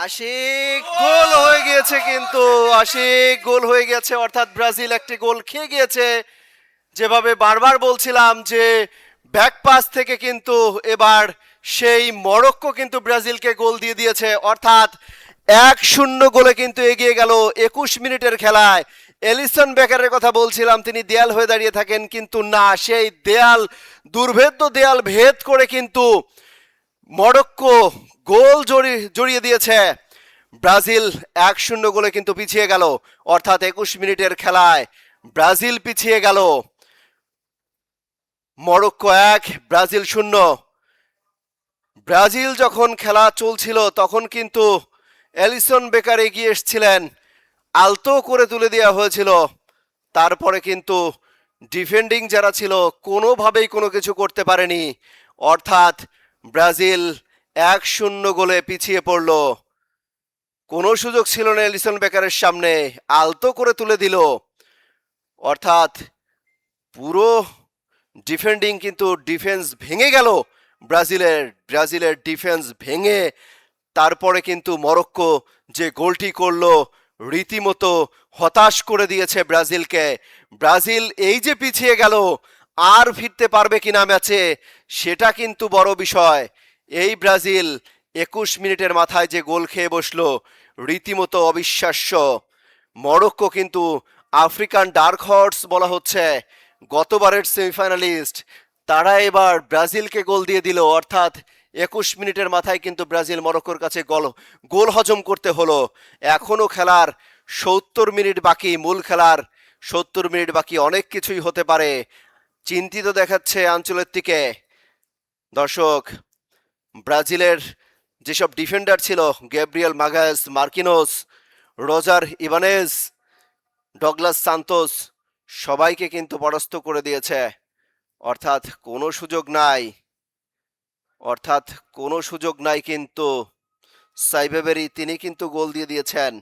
আশিক গোল হয়ে গিয়েছে, কিন্তু আশিক গোল হয়ে গেছে, অর্থাৎ ব্রাজিল একটি গোল খেয়ে গিয়েছে। যেভাবে বারবার বলছিলাম যে ব্যাক পাস থেকে কিন্তু এবার সেই মরক্কো কিন্তু ব্রাজিলকে গোল দিয়ে দিয়েছে, অর্থাৎ 1-0 গোলে কিন্তু এগিয়ে গেল 21 মিনিটের খেলায়। এলিসন বেকারের কথা বলছিলাম, তিনি দেয়াল হয়ে দাঁড়িয়ে থাকেন, কিন্তু না, সেই দেয়াল, দুর্ভেদ্য দেয়াল ভেদ করে কিন্তু মরক্কো গোল জড়িয়ে দিয়েছে। ব্রাজিল 1-0 গোলে কিন্তু পিছিয়ে গেল, অর্থাৎ 21 মিনিটের খেলায় ব্রাজিল পিছিয়ে গেল। Morocco 1, Brazil 0। ব্রাজিল যখন খেলা চলছিল তখন কিন্তু এলিসন বেকার এগিয়ে এসেছিলেন, আলতো করে তুলে দেওয়া হয়েছিল। তারপরে কিন্তু ডিফেন্ডিং যারা ছিল কোনোভাবেই কোনো কিছু করতে পারেনি, অর্থাৎ ব্রাজিল 1-0 গোলে পিছিয়ে পড়ল। কোনো সুযোগ ছিল না এলিসন বেকারের সামনে, আলতো করে তুলে দিল। অর্থাৎ পুরো ডিফেন্ডিং কিন্তু ডিফেন্স ভেঙে গেল, ব্রাজিলের ডিফেন্স ভেঙে তারপরে কিন্তু মরক্কো যে গোলটি করলো রীতিমতো হতাশ করে দিয়েছে ব্রাজিলকে। ব্রাজিল এই যে পিছিয়ে গেল, আর ফিরতে পারবে কিনা ম্যাচে সেটা কিন্তু বড় বিষয়। এই ব্রাজিল 21 মিনিটের মাথায় যে গোল খেয়ে বসলো, রীতিমতো অবিশ্বাস্য। মরক্কো কিন্তু আফ্রিকান ডার্ক হর্স বলা হচ্ছে, গতবারের সেমিফাইনালিস্ট, তারা এবার ব্রাজিলকে গোল দিয়ে দিল, অর্থাৎ 21 মিনিটের মাথায় কিন্তু ব্রাজিল মরক্কোর কাছে গোল হজম করতে হলো। এখনো খেলার 70 মিনিট বাকি, মূল খেলার 70 মিনিট বাকি, অনেক কিছুই হতে পারে। চিন্তিত দেখাচ্ছে আনচেলত্তিকে। দর্শক, ব্রাজিলের যেসব ডিফেন্ডার ছিল, গ্যাব্রিয়েল মাগায়েস, মার্কিনোস, রোজার ইবানেজ, ডগলাস সান্তোস, সবাইকে কিন্তু পরাস্ত করে দিয়েছে। অর্থাৎ কোনো সুযোগ নাই, কিন্তু সাইবেবেরি তিনি কিন্তু গোল দিয়ে দিয়েছেন।